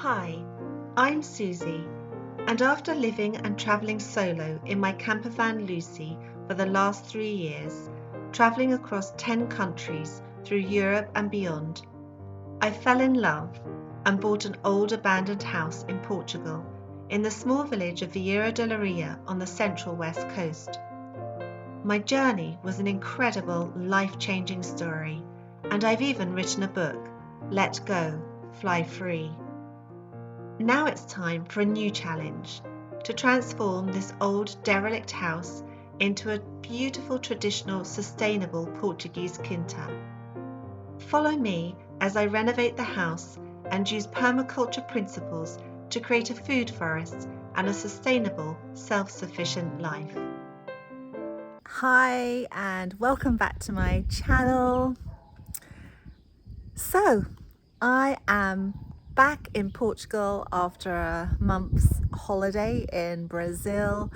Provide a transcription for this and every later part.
Hi, I'm Susie, and after living and travelling solo in my campervan Lucy for the last 3 years, travelling across 10 countries through Europe and beyond, I fell in love and bought an old abandoned house in Portugal, in the small village of Vieira de Leiria on the central west coast. My journey was an incredible, life-changing story, and I've even written a book, Let Go, Fly Free. Now it's time for a new challenge, to transform this old derelict house into a beautiful traditional sustainable Portuguese quinta. Follow me as I renovate the house and use permaculture principles to create a food forest and a sustainable, self-sufficient life. Hi and welcome back to my channel. So I am back in Portugal after a month's holiday in Brazil,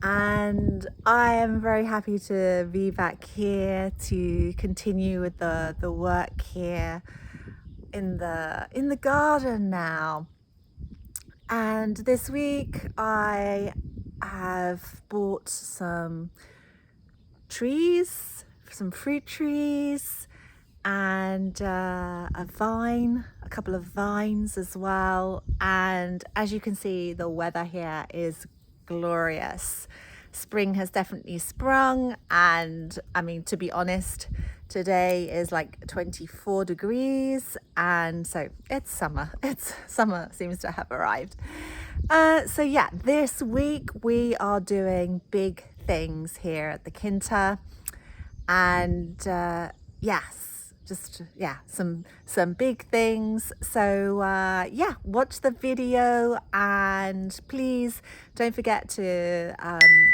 and I am very happy to be back here to continue with the work here in the garden now. And this week I have bought some trees, some fruit trees, and a couple of vines as well. And as you can see, the weather here is glorious. Spring has definitely sprung, and I mean, to be honest, today is like 24 degrees, and so it's summer. Summer seems to have arrived. So yeah, this week we are doing big things here at the Quinta, and some big things. So yeah, watch the video, and please don't forget to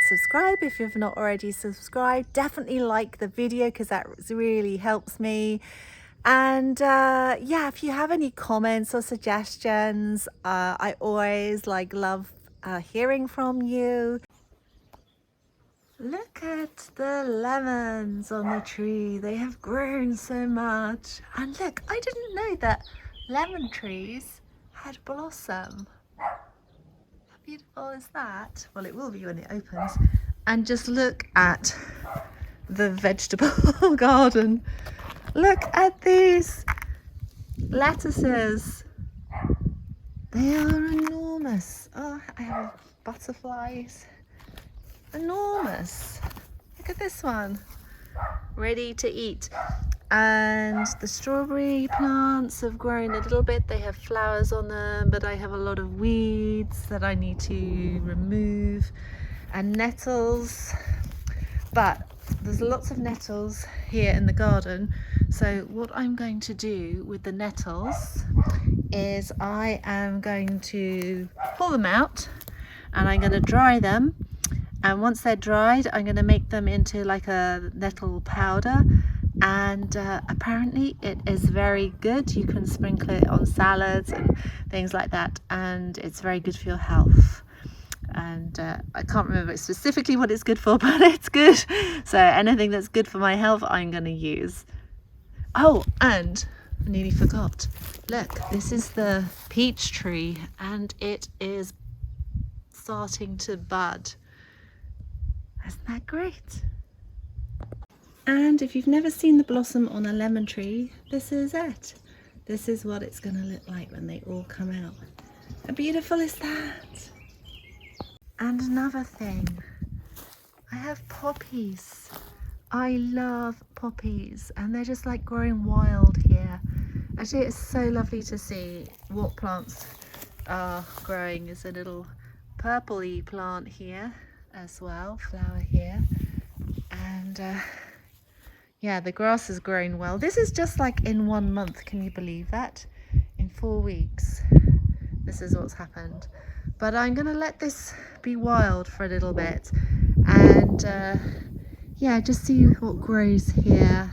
subscribe if you've not already subscribed. Definitely like the video because that really helps me. And yeah, if you have any comments or suggestions, I always love hearing from you. Look at the lemons on the tree. They have grown so much. And look, I didn't know that lemon trees had blossom. How beautiful is that? Well, it will be when it opens. And just look at the vegetable garden. Look at these lettuces. They are enormous. Oh, I have butterflies. Enormous. Look at this one, ready to eat. And the strawberry plants have grown a little bit. They have flowers on them, but I have a lot of weeds that I need to remove, and nettles. But there's lots of nettles here in the garden. So what I'm going to do with the nettles is I am going to pull them out and I'm going to dry them. And once they're dried, I'm going to make them into like a nettle powder, and apparently it is very good. You can sprinkle it on salads and things like that, and it's very good for your health. And I can't remember specifically what it's good for, but it's good. So anything that's good for my health, I'm going to use. Oh, and I nearly forgot. Look, this is the peach tree, and it is starting to bud. Isn't that great? And if you've never seen the blossom on a lemon tree, this is it. This is what it's going to look like when they all come out. How beautiful is that? And another thing, I have poppies. I love poppies, and they're just like growing wild here. Actually, it's so lovely to see what plants are growing. There's a little purpley plant here as well, flower here, and yeah, the grass has grown well. This is just like in 1 month, can you believe that? In 4 weeks, this is what's happened. But I'm gonna let this be wild for a little bit, and yeah, just see what grows here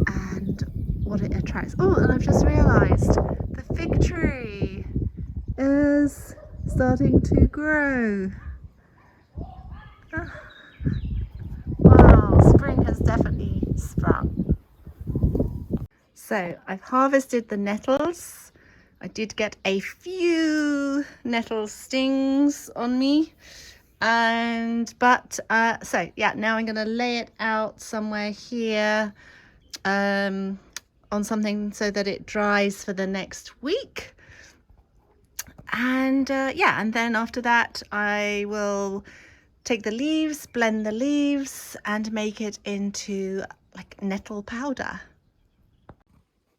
and what it attracts. Oh, and I've just realized the fig tree is starting to grow. Wow, spring has definitely sprung. So I've harvested the nettles. I did get a few nettle stings on me, so yeah, now I'm gonna lay it out somewhere here on something so that it dries for the next week. And yeah, and then after that I will take the leaves, blend the leaves, and make it into like nettle powder.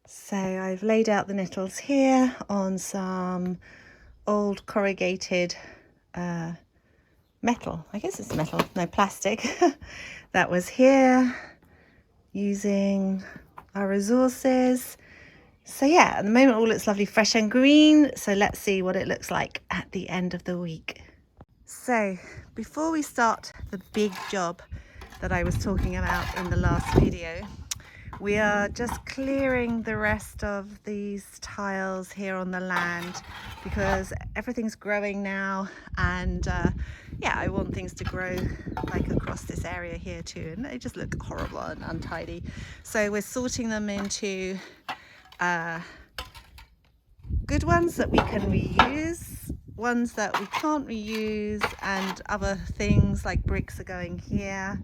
So I've laid out the nettles here on some old corrugated metal, I guess it's metal, no, plastic, that was here, using our resources. So yeah, at the moment all looks lovely, fresh and green. So let's see what it looks like at the end of the week. So before we start the big job that I was talking about in the last video, we are just clearing the rest of these tiles here on the land because everything's growing now, and yeah, I want things to grow like across this area here too, and they just look horrible and untidy. So we're sorting them into good ones that we can reuse, ones that we can't reuse, and other things like bricks are going here.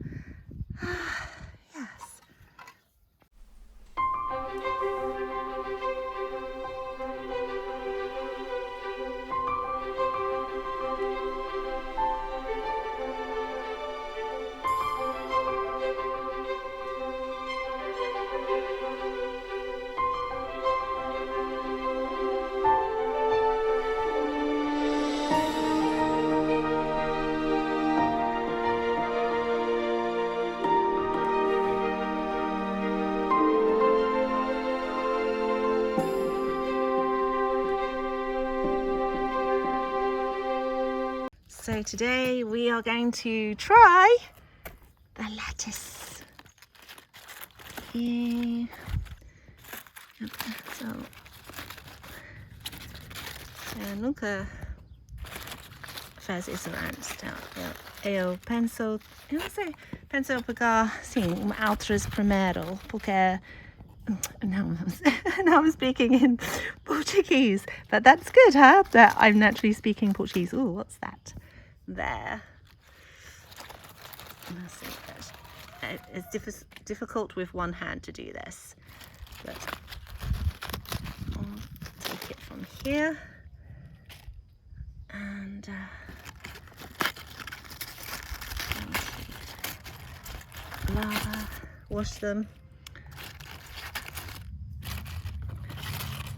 Yes. So today we are going to try the lettuce. Ja, så. Nu kan faz isso antes, tá? Eu penso pegar, sim, outras primeiro, porque now I'm speaking in Portuguese, but that's good, huh? That I'm naturally speaking Portuguese. Oh, what's that? There. Let's see. It's difficult with one hand to do this, but I'll take it from here and wash them.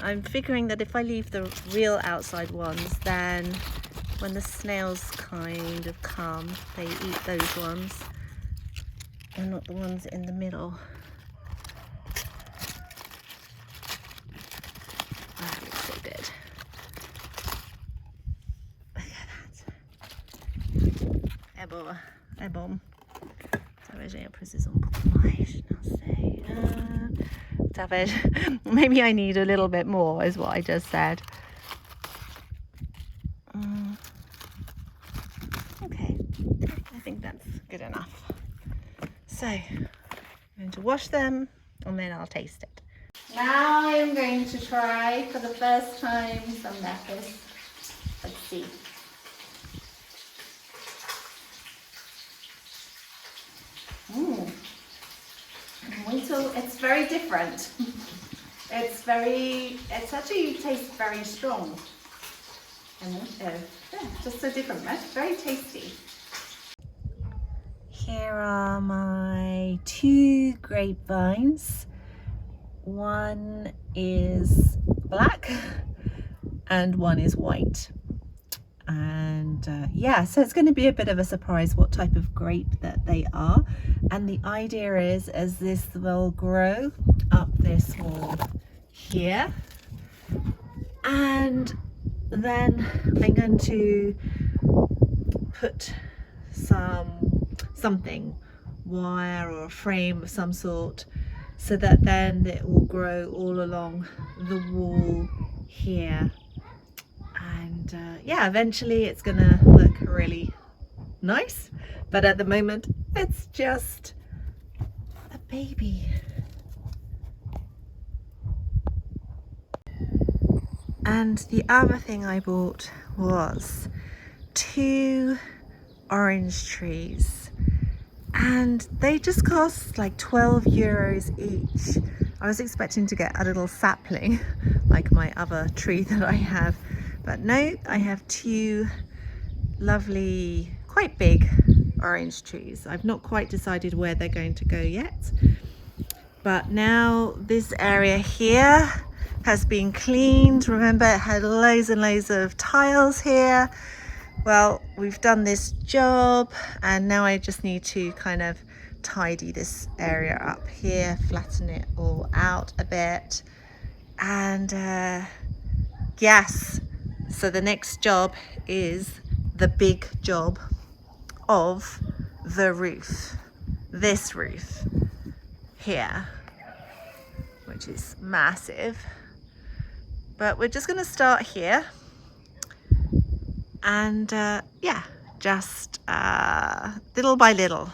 I'm figuring that if I leave the real outside ones, then when the snails kind of come, they eat those ones and not the ones in the middle. That looks so good. Look at that. É bom. Talvez eu preciso pouco mais, não sei. Talvez, maybe I need a little bit more, is what I just said. Okay, I think that's good enough. So I'm going to wash them and then I'll taste it. Now I'm going to try for the first time some lettuce. Let's see. It's very different. It's actually tastes very strong. And yeah, just so different, right? Very tasty. Here are my 2 grapevines. One is black and one is white. And yeah, so it's going to be a bit of a surprise what type of grape that they are. And the idea is this will grow up this wall here, and then I'm going to put something, wire or a frame of some sort, so that then it will grow all along the wall here. And yeah, eventually it's gonna look really nice, but at the moment it's just a baby. And the other thing I bought was 2 orange trees, and they just cost like 12 euros each. I was expecting to get a little sapling like my other tree that I have, but no, I have 2 lovely, quite big orange trees. I've not quite decided where they're going to go yet, but now this area here has been cleaned. Remember, it had loads and loads of tiles here. Well, we've done this job, and now I just need to kind of tidy this area up here, flatten it all out a bit, and yes, so the next job is the big job of the roof, this roof here, which is massive. But we're just going to start here, and yeah, just little by little.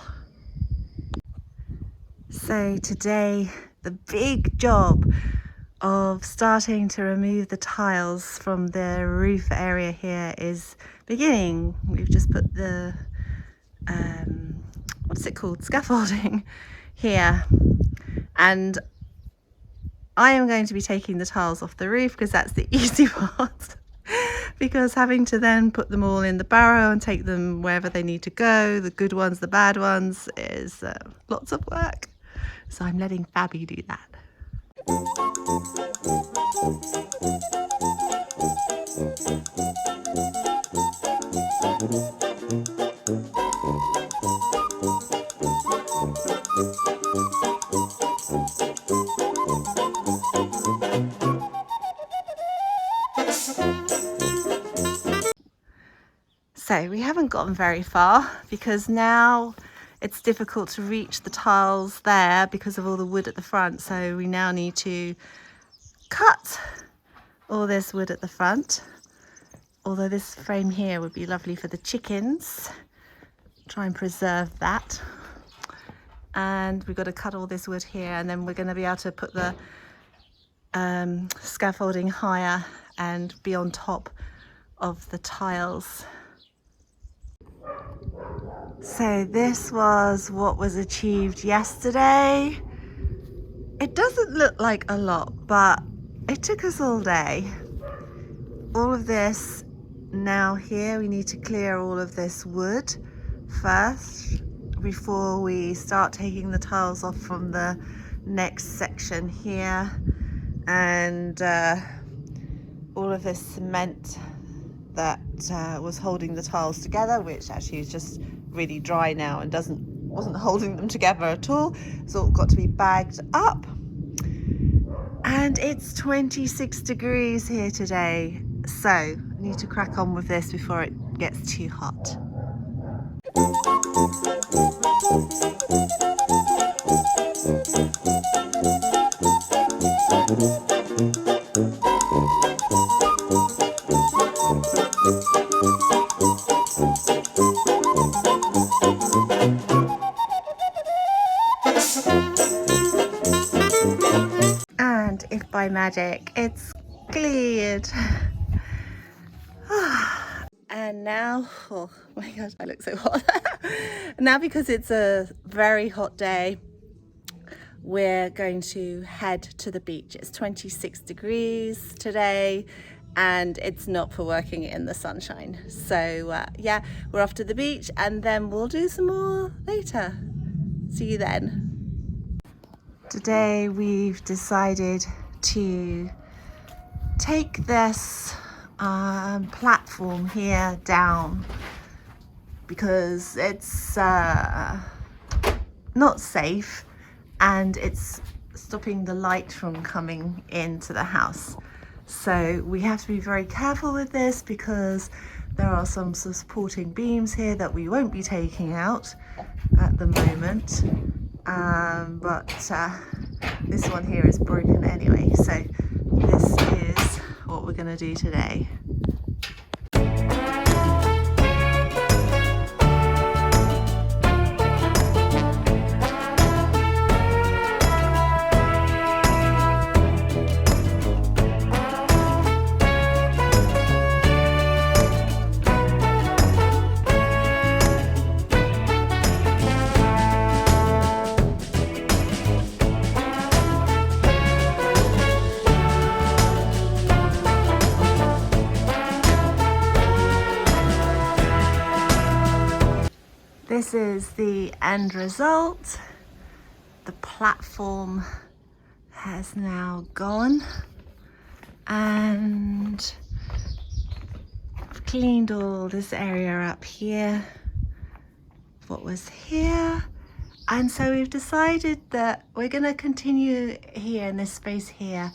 So today the big job of starting to remove the tiles from the roof area here is beginning. We've just put the what's it called, scaffolding here, and I am going to be taking the tiles off the roof because that's the easy part, because having to then put them all in the barrow and take them wherever they need to go, the good ones, the bad ones, is lots of work. So I'm letting Fabi do that. So we haven't gotten very far because now it's difficult to reach the tiles there because of all the wood at the front. So we now need to cut all this wood at the front. Although this frame here would be lovely for the chickens. Try and preserve that. And we've got to cut all this wood here, and then we're going to be able to put the scaffolding higher and be on top of the tiles. So this was what was achieved yesterday. It doesn't look like a lot, but it took us all day. All of this now here, we need to clear all of this wood first before we start taking the tiles off from the next section here, and all of this cement that was holding the tiles together, which actually is just really dry now and wasn't holding them together at all. It's all got to be bagged up. And it's 26 degrees here today, so I need to crack on with this before it gets too hot. And if by magic it's cleared. And now, oh my gosh, I look so hot. Now, because it's a very hot day, we're going to head to the beach. It's 26 degrees today, and it's not for working in the sunshine. So yeah, we're off to the beach, and then we'll do some more later. See you then. Today we've decided to take this platform here down because it's not safe, and it's stopping the light from coming into the house. So we have to be very careful with this because there are some supporting beams here that we won't be taking out at the moment, but this one here is broken anyway, so this is what we're going to do today. this is the end result. The platform has now gone, and I've cleaned all this area up here, what was here. And so we've decided that we're going to continue here in this space here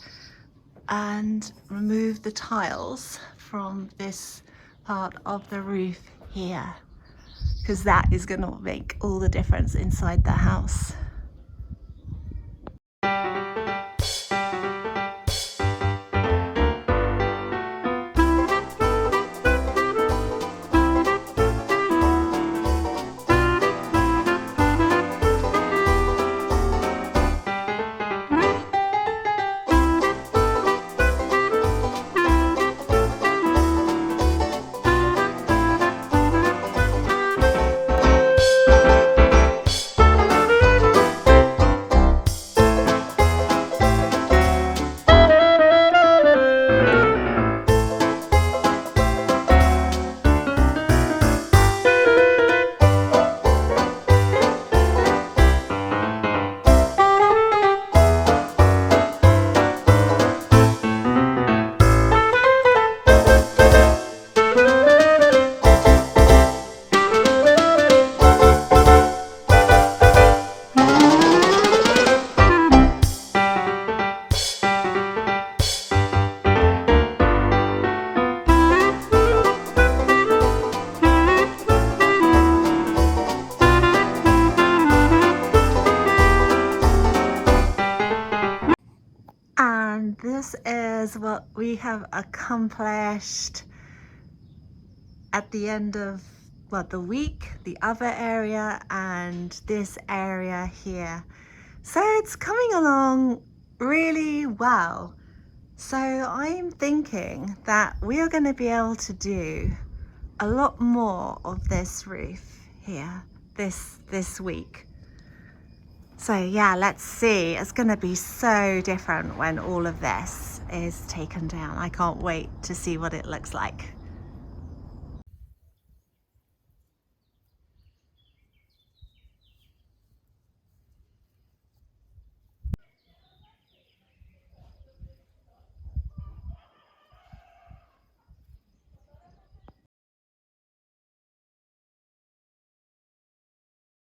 and remove the tiles from this part of the roof here, because that is going to make all the difference inside the house. And this is what we have accomplished at the end of the week, the other area and this area here. So it's coming along really well. So I'm thinking that we are going to be able to do a lot more of this roof here this week. So yeah, let's see. It's going to be so different when all of this is taken down. I can't wait to see what it looks like.